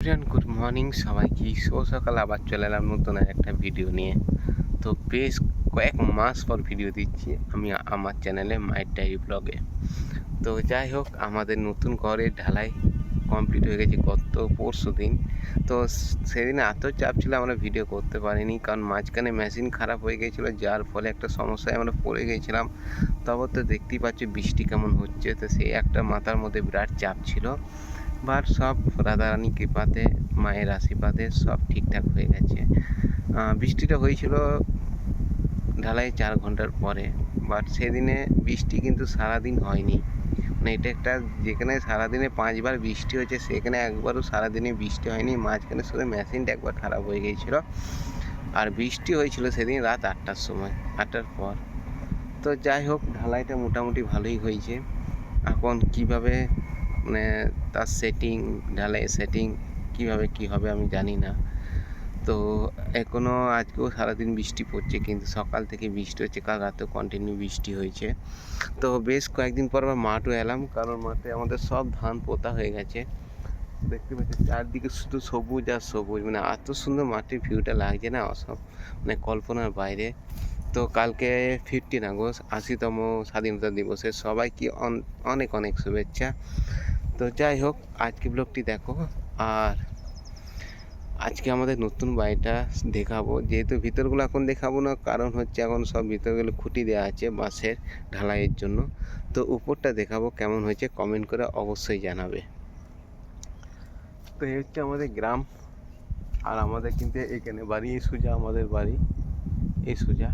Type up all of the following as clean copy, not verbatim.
Good morning সবাইকে। শুভ সকাল। আবার চলে এলাম নতুন একটা ভিডিও নিয়ে। তো বেশ কয়েক মাস পর ভিডিও দিচ্ছি আমি আমার চ্যানেলে মাই ডায়েরি ব্লগে। তো যাই হোক, আমাদের নতুন ঘরের ঢালাই কমপ্লিট হয়ে গেছে গত পরশু দিন। তো সেদিন এত চাপ ছিল আমরা ভিডিও করতে পারিনি, কারণ মাঝখানে মেশিন খারাপ হয়ে গিয়েছিলো, যার ফলে একটা সমস্যায় আমরা পড়ে গিয়েছিলাম। তবে তো দেখতেই পাচ্ছি বৃষ্টি কেমন হচ্ছে, তো সেই একটা মাথার মধ্যে বিরাট চাপ ছিল। বাট সব রাধারানী কৃপাতে, মায়ের আশীর্বাদে সব ঠিকঠাক হয়ে গেছে। বৃষ্টিটা হয়েছিল ঢালাই 4 ঘন্টার পরে, বাট সেদিনে বৃষ্টি কিন্তু সারাদিন হয়নি। মানে এটা একটা, যেখানে সারাদিনে 5 বার বৃষ্টি হয়েছে সেখানে একবারও সারাদিনে বৃষ্টি হয়নি। মাঝখানে শুধু মেশিনটা একবার খারাপ হয়ে গিয়েছিলো। আর বৃষ্টি হয়েছিল সেদিন রাত 8টার সময়, 8টার পর। তো যাই হোক, ঢালাইটা মোটামুটি ভালোই হয়েছে। এখন কিভাবে মানে তার সেটিং, ঢালাইয়ের সেটিং কীভাবে কী হবে আমি জানি না। তো এখনও আজকেও সারাদিন বৃষ্টি পড়ছে, কিন্তু সকাল থেকে বৃষ্টি হচ্ছে, কাল রাতেও কন্টিনিউ বৃষ্টি হয়েছে। তো বেশ কয়েকদিন পর আবার মাঠও এলাম, কারণ মাঠে আমাদের সব ধান পোতা হয়ে গেছে। দেখতে পাচ্ছি চারদিকে শুধু সবুজ আর সবুজ, মানে এত সুন্দর মাঠের ভিউটা লাগছে না, সব মানে কল্পনার বাইরে। তো কালকে 15 আগস্ট, 80তম স্বাধীনতা দিবসে সবাইকে অনেক অনেক শুভেচ্ছা। তো যাই হোক, আজকে ব্লগটি দেখো। আর আজকে আমাদের নতুন বাড়িটা দেখাবো, যেহেতু ভিতরগুলো এখন দেখাবো না, কারণ হচ্ছে এখন সব ভিতরগুলো খুঁটি দেওয়া আছে বাঁশের ঢালাইয়ের জন্য। তো উপরটা দেখাবো কেমন হয়েছে, কমেন্ট করে অবশ্যই জানাবে। তো এই হচ্ছে আমাদের গ্রাম, আর আমাদের কিন্তু এখানে বাড়ি, এই সোজা আমাদের বাড়ি, এই সোজা।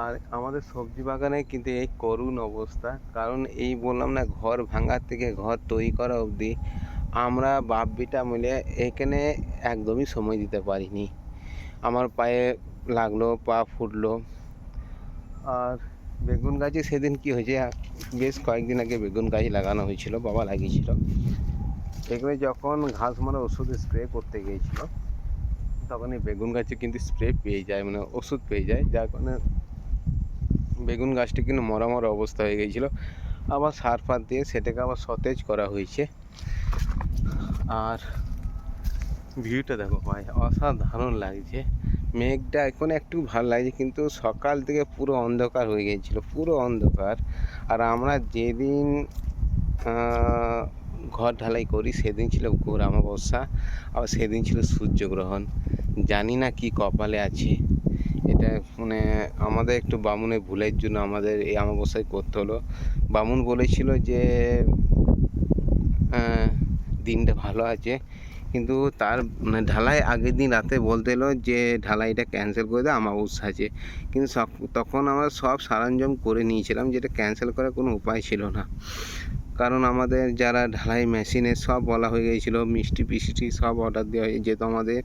আর আমাদের সবজি বাগানে কিন্তু এই করুণ অবস্থা, কারণ এই বললাম না, ঘর ভাঙার থেকে ঘর তৈরি করা অবধি আমরা বাপ বেটা মিলে এখানে একদমই সময় দিতে পারিনি। আমার পায়ে লাগলো, পা ফুটলো। আর বেগুন গাছে সেদিন কি হয়েছে, বেশ কয়েকদিন আগে বেগুন গাছ লাগানো হয়েছিল, বাবা লাগিয়েছিল। এখানে যখন ঘাস মারা ওষুধ স্প্রে করতে গিয়েছিল, তখন এই বেগুন গাছে কিন্তু স্প্রে পেয়ে যায়, মানে ওষুধ পেয়ে যায়, যার কারণে বেগুন গাছটি কিন্তু মরা মরা অবস্থা হয়ে গিয়েছিলো। আবার সার ফার দিয়ে সেটাকে আবার সতেজ করা হয়েছে। আর ভিউটা দেখো ভাই, অসাধারণ লাগছে। মেঘটা এখন একটু ভালো লাগছে, কিন্তু সকাল থেকে পুরো অন্ধকার হয়ে গিয়েছিলো, পুরো অন্ধকার। আর আমরা যেদিন ঘর ঢালাই করি সেদিন ছিল ঘোর অমাবস্যা, আবার সেদিন ছিল সূর্যগ্রহণ। জানি না কি কপালে আছে এটা, মানে আমাদের একটু বামুনের ভুলের জন্য আমাদের এই অমাবস্যায় করতে হলো। বামুন বলেছিল যে দিনটা ভালো আছে, কিন্তু তার মানে ঢালাই আগের দিন রাতে বলতে এলো যে ঢালাইটা ক্যান্সেল করে দেয়, অমাবস্যা আছে। কিন্তু তখন আমরা সব সরঞ্জাম করে নিয়েছিলাম, যেটা ক্যান্সেল করার কোনো উপায় ছিল না, কারণ আমাদের যারা ঢালাই মেশিনে সব বলা হয়ে গিয়েছিলো, মিষ্টি পিষ্টি সব অর্ডার দেওয়া হয়ে যেত। আমাদের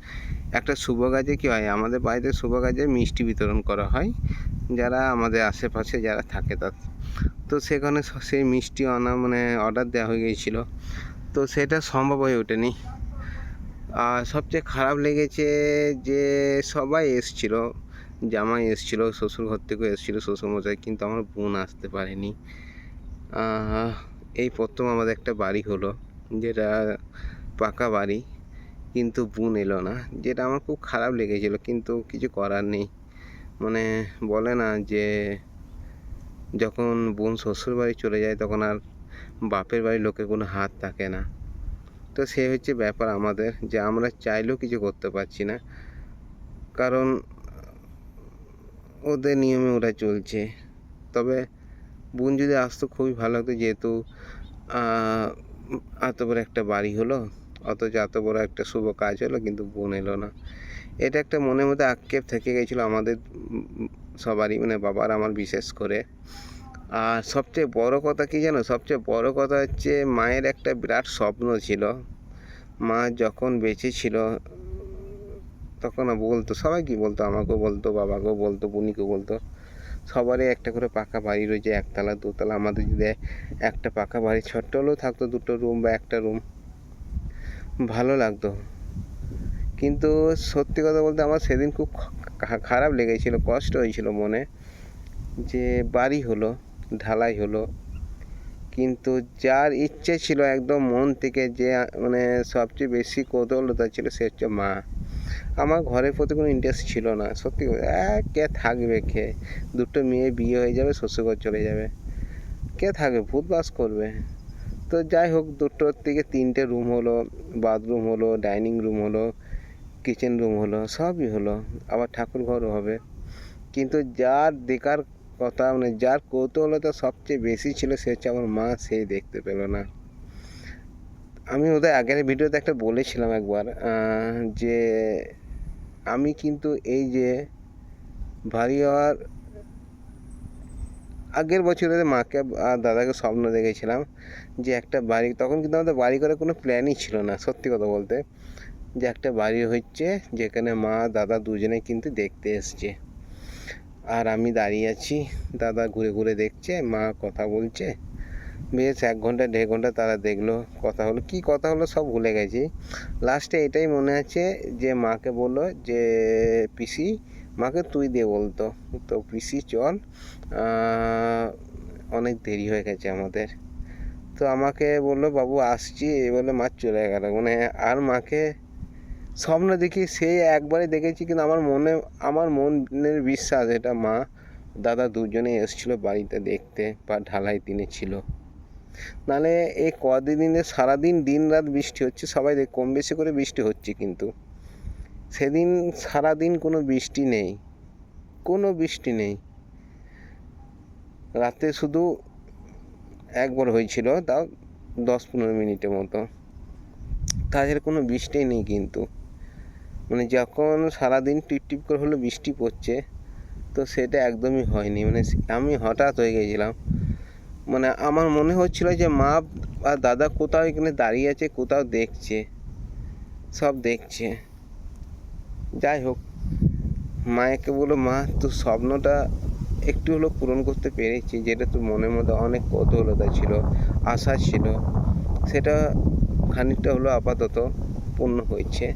একটা শুভ কাজে কী হয়, আমাদের বাড়িতে শুভ কাজে মিষ্টি বিতরণ করা হয় যারা আমাদের আশেপাশে যারা থাকে তার। তো সেখানে সেই মিষ্টি মানে অর্ডার দেওয়া হয়ে গিয়েছিলো, তো সেটা সম্ভব হয়ে ওঠেনি। আর সবচেয়ে খারাপ লেগেছে যে সবাই এসেছিলো, জামাই এসেছিলো, শ্বশুর ঘর থেকেও এসেছিলো শ্বশুরমশাই, কিন্তু আমার বোন আসতে পারেনি। এই প্রথম আমাদের একটা বাড়ি হলো, যেটা পাকা বাড়ি, কিন্তু বোন এলো না, যেটা আমার খুব খারাপ লেগেছিলো, কিন্তু কিছু করার নেই। মানে বলে না যে যখন বোন শ্বশুর বাড়ি চলে যায় তখন আর বাপের বাড়ির লোকের কোনো হাত থাকে না। তো সে হচ্ছে ব্যাপার আমাদের, যে আমরা চাইলেও কিছু করতে পারছি না, কারণ ওদের নিয়মে ওরা চলছে। তবে বোন যদি আসতো খুবই ভালো হতো, যেহেতু এত বড় একটা বাড়ি হলো, অথচ এত বড় একটা শুভ কাজ হলো, কিন্তু বোন এলো না। এটা একটা মনের মধ্যে আক্ষেপ থেকে গেছিলো আমাদের সবারই, মানে বাবার আমার বিশেষ করে। আর সবচেয়ে বড় কথা কি জানো, সবচেয়ে বড় কথা হচ্ছে মায়ের একটা বিরাট স্বপ্ন ছিল। মা যখন বেঁচে ছিল তখন বলতো, সবাইকে বলতো, আমাকেও বলতো, বাবাকেও বলতো, বুনিকেও বলতো, সবারই একটা করে পাকা বাড়ি রয়েছে, একতলা দুতলা। আমাদের যদি একটা পাকা বাড়ি ছোট্ট হলেও থাকতো, 2টো রুম বা একটা রুম, ভালো লাগতো। কিন্তু সত্যি কথা বলতে আমার সেদিন খুব খারাপ লেগেছিল, কষ্ট হয়েছিল মনে, যে বাড়ি হলো, ঢালাই হলো, কিন্তু যার ইচ্ছে ছিল একদম মন থেকে, যে মানে সবচেয়ে বেশি কৌতূহলতা ছিল, সে হচ্ছে মা। আমার ঘরের প্রতি কোনো ইন্টারেস্ট ছিল না, সত্যি কে থাকবে, খেয়ে দুটো মেয়ে বিয়ে হয়ে যাবে, শ্বশুরঘর চলে যাবে, কে থাকবে, ভূত বাস করবে। তো যাই হোক, দুটোর থেকে 3টে রুম হলো, বাথরুম হলো, ডাইনিং রুম হলো, কিচেন রুম হলো, সবই হলো, আবার ঠাকুর ঘরও হবে। কিন্তু যার দেখার কথা, মানে যার কৌতূহলতা সবচেয়ে বেশি ছিল, সে হচ্ছে আমার মা, সেই দেখতে পেল না। আমি ওদের আগের ভিডিওতে একটা বলেছিলাম একবার, যে আমি কিন্তু এই যে বাড়ি হওয়ার আগের বছরে মাকে আর দাদাকে স্বপ্ন দেখেছিলাম যে একটা বাড়ি, তখন কিন্তু আমাদের বাড়ি করার কোনো প্ল্যানই ছিল না, সত্যি কথা বলতে, যে একটা বাড়ি হচ্ছে যেখানে মা দাদা দুজনে কিন্তু দেখতে এসছে, আর আমি দাঁড়িয়ে আছি, দাদা ঘুরে ঘুরে দেখছে, মা কথা বলছে। বেশ 1 ঘন্টা 1.5 ঘন্টা তারা দেখলো, কথা হলো, কি কথা হলো সব ভুলে গেছি। লাস্টে এটাই মনে আছে যে মাকে বললো যে পিসি, মাকে তুই দিয়ে বলতো, তো পিসি চল, অনেক দেরি হয়ে গেছে আমাদের। তো আমাকে বললো বাবু আসছি, বলে মা চলে গেল। মানে আর মাকে স্বপ্ন দেখি সেই একবারে দেখেছি, কিন্তু আমার মনের বিশ্বাস এটা মা দাদা দুজনে এসেছিলো বাড়িতে দেখতে, বা ঢালাই দিনে ছিল। নাহলে এই কদিনে সারাদিন দিন রাত বৃষ্টি হচ্ছে, সবাই কম বেশি করে বৃষ্টি হচ্ছে, কিন্তু সেদিন সারাদিন কোনো বৃষ্টি নেই, কোনো বৃষ্টি নেই। রাতে শুধু একবার হয়েছিল, তাও 10-15 মিনিটের মতো, তাছাড়া কোনো বৃষ্টি নেই। কিন্তু মানে যখন সারাদিন টিপটিপ করে হলো বৃষ্টি পড়ছে, তো সেটা একদমই হয়নি। মানে আমি হঠাৎ হয়ে গেছিলাম, মানে আমার মনে হচ্ছিল যে মা আর দাদা কোথাও এখানে দাঁড়িয়ে আছে, কোথাও দেখছে, সব দেখছে। যাই হোক, মাকে বলো মা, তোর স্বপ্নটা একটু হলেও পূরণ করতে পেরেছি, যেটা তোর মনের মধ্যে অনেক কৌতূহলতা ছিল, আশা ছিল, সেটা খানিকটা হলো আপাতত পূর্ণ হয়েছে।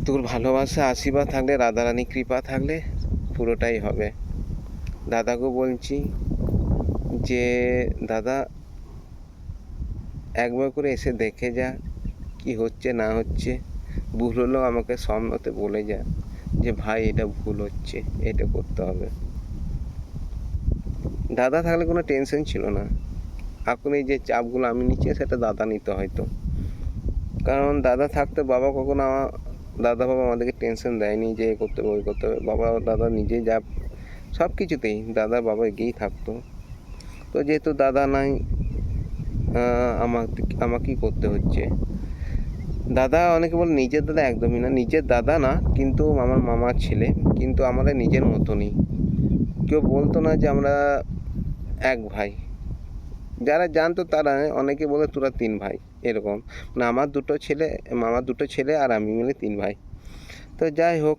তোর ভালোবাসা আশীর্বাদ থাকলে, রাধারানী কৃপা থাকলে পুরোটাই হবে। দাদাকে বলছি যে দাদা একবার করে এসে দেখে যা কি হচ্ছে না হচ্ছে, ভুল হলেও আমাকে স্বপ্নতে বলে যা যে ভাই এটা ভুল হচ্ছে, এটা করতে হবে। দাদা থাকলে কোনো টেনশন ছিল না, এখন এই যে চাপগুলো আমি নিচ্ছি সেটা দাদা নিতে হয়তো, কারণ দাদা থাকতে বাবা কখনো দাদা বাবা আমাদেরকে টেনশন দেয়নি যে এ করতে হবে ওই করতে হবে। বাবা দাদা নিজেই যা সব কিছুতেই দাদা বাবা এগিয়েই থাকতো। তো যেহেতু দাদা নাই, আমাকেই করতে হচ্ছে। দাদা অনেকে বলে নিজের দাদা, একদমই না, নিজের দাদা না, কিন্তু আমার মামার ছেলে, কিন্তু আমরা নিজের মতনই। কেউ বলতো না যে আমরা এক ভাই, যারা জানতো তারা অনেকে বলে তোরা 3 ভাই, এরকম। মানে আমার মামার 2 ছেলে আর আমি মিলে 3 ভাই। তো যাই হোক,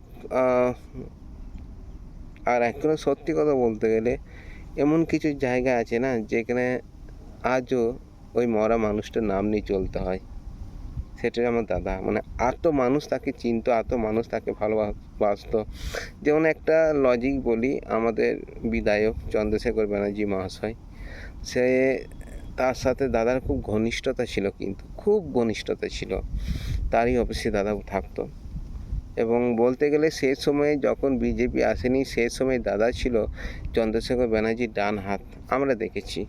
আর এখনো সত্যি কথা বলতে গেলে এমন কিছু জায়গা আছে না যেখানে আজও ওই মরা মানুষটার নাম নিয়ে চলতে হয়, সেটাই আমার দাদা। মানে এত মানুষ তাকে চিনতো, এত মানুষ তাকে ভালোবাসতো। যেমন একটা লজিক বলি, আমাদের বিধায়ক চন্দ্রশেখর ব্যানার্জি মহাশয়, সে তার সাথে দাদার খুব ঘনিষ্ঠতা ছিল, কিন্তু খুব ঘনিষ্ঠতা ছিল, তারই অফিসে দাদা থাকতো। এবং বলতে গেলে সেই সময়ে যখন বিজেপি আসেনি, সেই সময় দাদা ছিল চন্দ্রশেখর ব্যানার্জির ডান হাত, আমরা দেখেছি।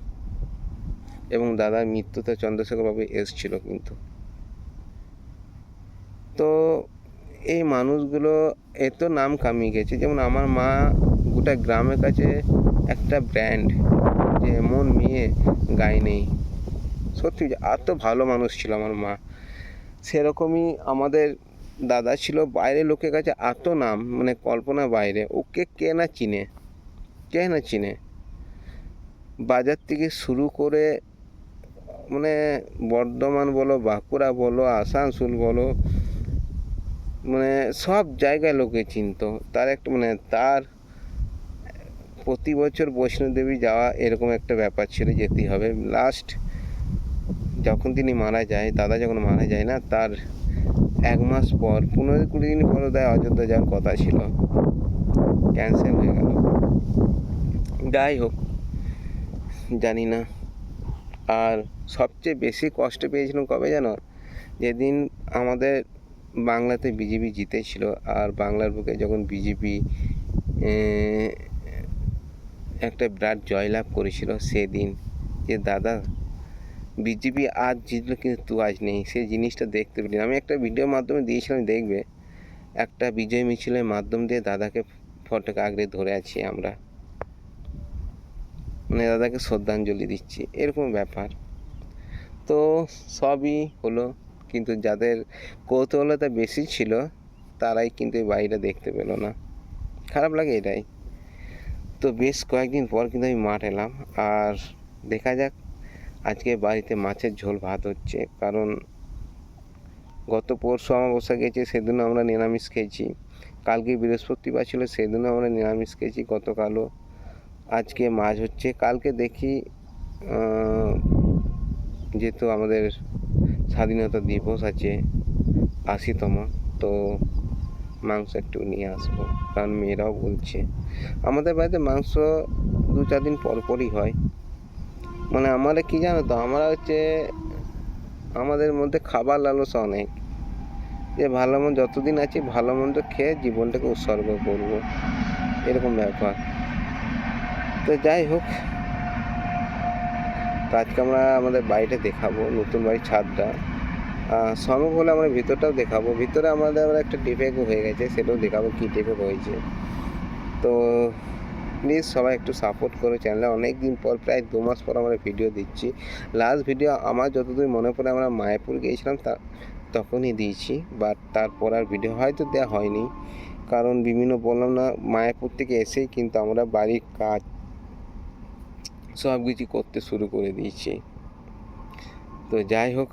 এবং দাদার মৃত্যুতে চন্দ্রশেখর বাবু এসেছিল কিন্তু। তো এই মানুষগুলো এত নাম কামিয়ে গেছে, যেমন আমার মা গোটা গ্রামের কাছে একটা ব্র্যান্ড, যে এমন মেয়ে গায়ে নেই। সত্যি এত ভালো মানুষ ছিল আমার মা। সেরকমই আমাদের দাদা ছিল, বাইরের লোকের কাছে এত নাম, মানে কল্পনা বাইরে। ওকে কে না চিনে, বাজার থেকে শুরু করে মানে বর্ধমান বলো, বাঁকুড়া বলো, আসানসোল বলো, মানে সব জায়গায় লোকে চিনতো। তার একটা মানে তার প্রতি বছর বৈষ্ণোদেবী যাওয়া এরকম একটা ব্যাপার ছিল, যেতেই হবে। লাস্ট যখন তিনি মারা যায়, দাদা যখন মারা যায় না, তার 1 মাস পর, 15-20 দিন পর ওদের অযোধ্যা যাওয়ার কথা ছিল, ক্যান্সেল হয়ে গেল। যাই হোক, জানি না আর সবচেয়ে বেশি কষ্ট পেয়েছিলাম কবে জানো? যেদিন আমাদের বাংলাতে বিজেপি জিতেছিল আর বাংলার বুকে যখন বিজেপি একটা বিরাট জয়লাভ করেছিল, সেদিন যে দাদা বিজেপি আজ জিতলো কিন্তু তুই আজ নেই, সেই জিনিসটা দেখতে পেলি। আমি একটা ভিডিওর মাধ্যমে দিয়েছিলাম, দেখবে একটা বিজয় মিছিলের মাধ্যম দিয়ে দাদাকে ফটোকে আঁকড়ে ধরে আছি আমরা, মানে দাদাকে শ্রদ্ধাঞ্জলি দিচ্ছি, এরকম ব্যাপার। তো সবই হলো, কিন্তু যাদের কৌতূহলতা বেশি ছিল তারাই কিন্তু এই বাড়িটা দেখতে পেলো না, খারাপ লাগে এটাই। তো বেশ কয়েকদিন পর কিন্তু আমি মাঠ এলাম, আর দেখা যাক আজকে বাড়িতে মাছের ঝোল ভাত হচ্ছে, কারণ গত পরশু অমাবস্যা গেছে, সেদিনও আমরা নিরামিষ খেয়েছি। কালকে বৃহস্পতিবার ছিল, সেদিনও আমরা নিরামিষ খেয়েছি, গতকালও। আজকে মাছ হচ্ছে, কালকে দেখি যেহেতু আমাদের স্বাধীনতা দিবস আছে 80তম, তো মাংস একটু নিয়ে আসবো, কারণ মেয়েরাও বলছে। আমাদের বাড়িতে মাংস 2-4 দিন পরই হয়। মানে আমরা কি জানো তো, আমরা হচ্ছে আমাদের মধ্যে খাবার লালসা অনেক, যে ভালো মন্দ যতদিন আছি ভালো মন্দ খেয়ে জীবনটাকে উৎসর্গ করব, এরকম ব্যাপার। তো যাই হোক, তো আজকে আমরা আমাদের বাড়িটা দেখাবো, নতুন বাড়ির ছাদটা। সম্ভব হলে আমরা ভিতরটাও দেখাবো। ভিতরে আমাদের আবার একটা ডিফেক্ট হয়ে গেছে, সেটাও দেখাবো কী ডিফেক্ট হয়েছে। তো প্লিজ সবাই একটু সাপোর্ট করো চ্যানেলে। অনেক দিন পর, প্রায় 2 মাস পর আমরা ভিডিও দিচ্ছি। লাস্ট ভিডিও আমার যতদূর মনে পড়ে আমরা মায়াপুর গিয়েছিলাম তখনই দিয়েছি, বাট তারপর আর ভিডিও হয়তো দেওয়া হয়নি, কারণ বিভিন্ন বললাম না, মায়াপুর থেকে এসেই কিন্তু আমরা বাড়ির কাজ সব কিছু করতে শুরু করে দিয়েছি। তো যাই হোক,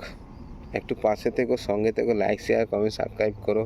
একটু পাশে থেকো, সঙ্গে থেকো, লাইক শেয়ার কমেন্ট সাবস্ক্রাইব করো।